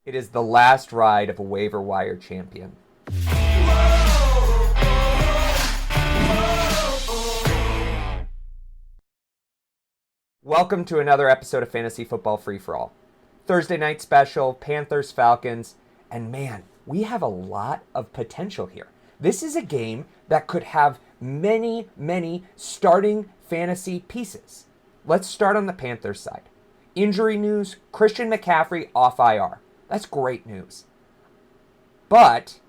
It is the last ride of a waiver wire champion. Welcome to another episode of Fantasy Football Free For All. Thursday night special, Panthers, Falcons, and man, we have a lot of potential here. This is a game that could have many, many starting fantasy pieces. Let's start on the Panthers side. Injury news, Christian McCaffrey off IR. That's great news. But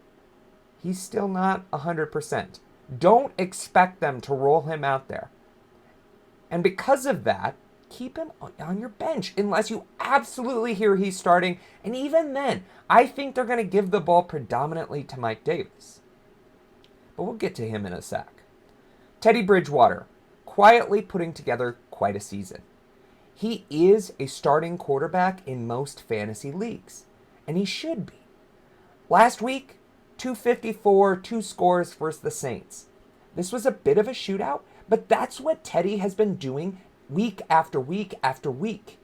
he's still not 100%. Don't expect them to roll him out there. And because of that, keep him on your bench unless you absolutely hear he's starting. And even then, I think they're going to give the ball predominantly to Mike Davis. But we'll get to him in a sec. Teddy Bridgewater, quietly putting together quite a season. He is a starting quarterback in most fantasy leagues, and he should be. Last week, 254, 2 scores versus the Saints. This was a bit of a shootout, but that's what Teddy has been doing week after week after week.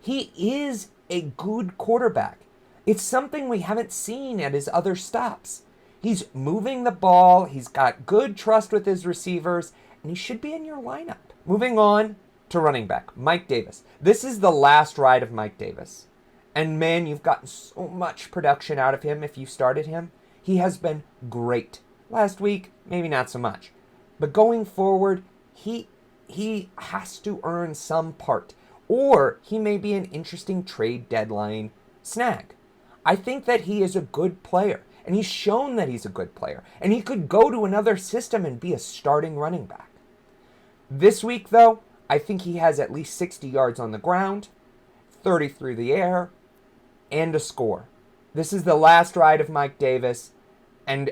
He is a good quarterback. It's something we haven't seen at his other stops. He's moving the ball, he's got good trust with his receivers, and he should be in your lineup. Moving on to running back, Mike Davis. This is the last ride of Mike Davis. And man, you've gotten so much production out of him if you started him. He has been great. Last week, maybe not so much. But going forward, he has to earn some part. Or he may be an interesting trade deadline snag. I think that he is a good player. And he's shown that he's a good player. And he could go to another system and be a starting running back. This week, though, I think he has at least 60 yards on the ground, 30 through the air, and a score. This is the last ride of Mike Davis, and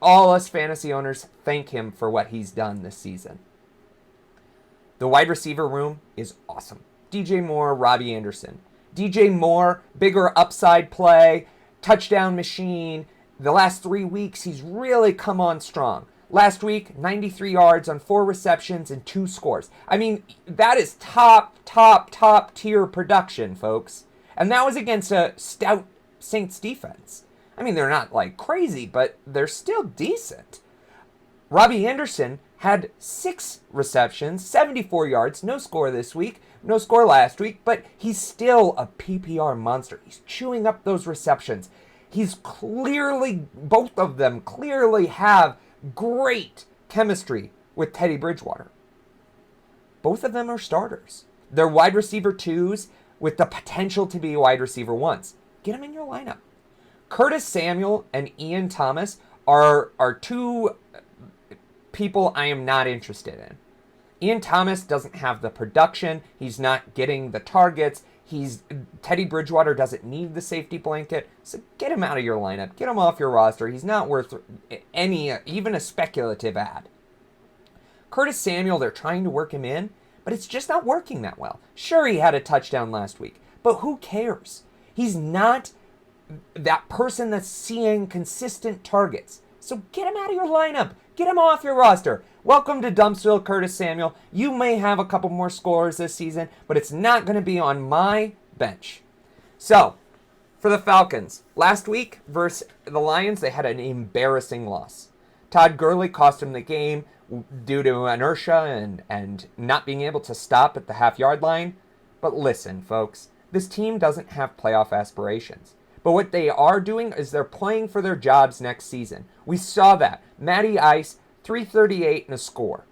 all us fantasy owners thank him for what he's done this season. The wide receiver room is awesome. DJ Moore, Robby Anderson. DJ Moore, bigger upside play, touchdown machine. The last 3 weeks, he's really come on strong. Last week, 93 yards on 4 receptions and 2 scores. I mean, that is top tier production, folks. And that was against a stout Saints defense. I mean, they're not like crazy, but they're still decent. Robby Anderson had 6 receptions, 74 yards, no score this week, no score last week, but he's still a PPR monster. He's chewing up those receptions. Both of them clearly have great chemistry with Teddy Bridgewater. Both of them are starters. They're wide receiver 2s with the potential to be wide receiver 1s. Get them in your lineup. Curtis Samuel and Ian Thomas are 2 people I am not interested in. Ian Thomas doesn't have the production. He's not getting the targets. Teddy Bridgewater doesn't need the safety blanket, so get him out of your lineup. Get him off your roster. He's not worth even a speculative ad. Curtis Samuel, they're trying to work him in, but it's just not working that well. Sure, he had a touchdown last week, but who cares? He's not that person that's seeing consistent targets. So get him out of your lineup. Get him off your roster. Welcome to Dumpsville, Curtis Samuel. You may have a couple more scores this season, but it's not going to be on my bench. So, for the Falcons, last week versus the Lions, they had an embarrassing loss. Todd Gurley cost him the game due to inertia and not being able to stop at the half-yard line. But listen, folks, this team doesn't have playoff aspirations. But what they are doing is they're playing for their jobs next season. We saw that. Matty Ice, 338 and a score.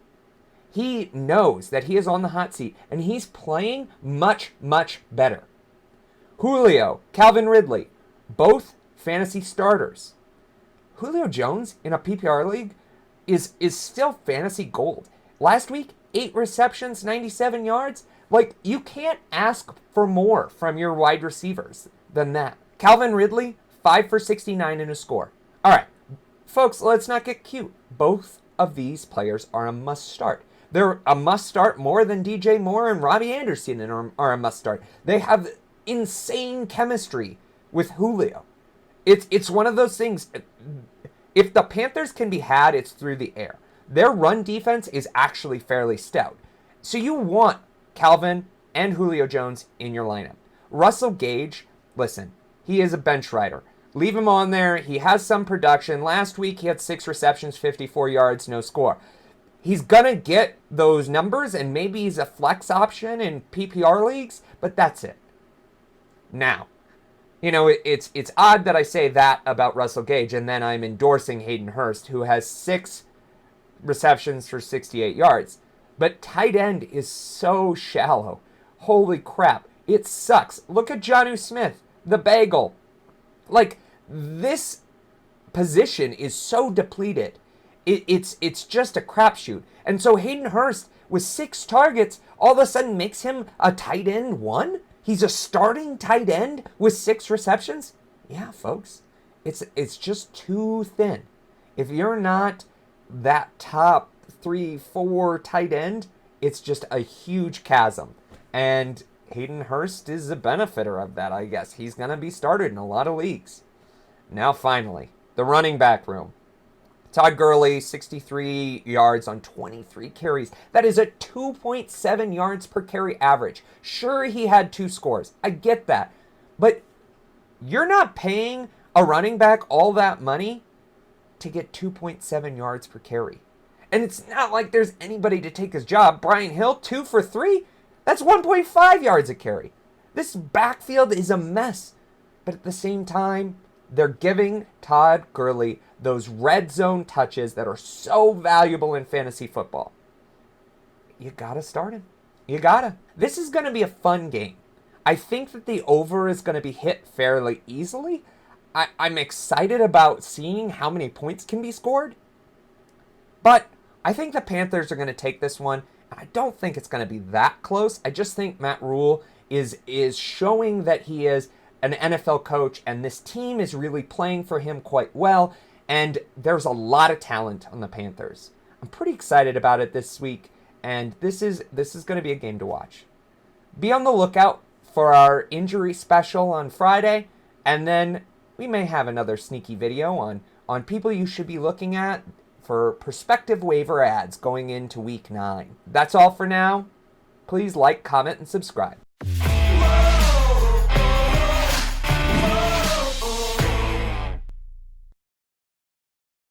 He knows that he is on the hot seat, and he's playing much, much better. Julio, Calvin Ridley, both fantasy starters. Julio Jones in a PPR league is still fantasy gold. Last week, 8 receptions, 97 yards. Like, you can't ask for more from your wide receivers than that. Calvin Ridley, 5 for 69 and a score. All right, folks, let's not get cute. Both of these players are a must start. They're a must start more than DJ Moore and Robby Anderson are a must start. They have insane chemistry with Julio. It's one of those things. If the Panthers can be had, it's through the air. Their run defense is actually fairly stout. So you want Calvin and Julio Jones in your lineup. Russell Gage, listen, he is a bench rider. Leave him on there. He has some production. Last week, he had 6 receptions, 54 yards, no score. He's going to get those numbers, and maybe he's a flex option in PPR leagues, but that's it. Now, it's odd that I say that about Russell Gage, and then I'm endorsing Hayden Hurst, who has 6 receptions for 68 yards. But tight end is so shallow. Holy crap. It sucks. Look at Jonnu Smith, the bagel. Like, this position is so depleted. It's just a crapshoot. And so Hayden Hurst, with 6 targets, all of a sudden makes him a tight end 1? He's a starting tight end with 6 receptions? Yeah, folks. It's just too thin. If you're not that top 3, 4 tight end, it's just a huge chasm. And Hayden Hurst is a benefiter of that, I guess. He's going to be started in a lot of leagues. Now, finally, the running back room. Todd Gurley, 63 yards on 23 carries. That is a 2.7 yards per carry average. Sure, he had 2 scores. I get that. But you're not paying a running back all that money to get 2.7 yards per carry. And it's not like there's anybody to take his job. Brian Hill, 2 for 3. That's 1.5 yards a carry. This backfield is a mess. But at the same time, they're giving Todd Gurley those red zone touches that are so valuable in fantasy football. You gotta start him. You gotta. This is going to be a fun game. I think that the over is going to be hit fairly easily. I'm excited about seeing how many points can be scored. But I think the Panthers are going to take this one. I don't think it's going to be that close. I just think Matt Rule is showing that he is an NFL coach, and this team is really playing for him quite well, and there's a lot of talent on the Panthers. I'm pretty excited about it this week, and this is going to be a game to watch. Be on the lookout for our injury special on Friday, and then we may have another sneaky video on people you should be looking at for prospective waiver ads going into week 9. That's all for now. Please like, comment, and subscribe.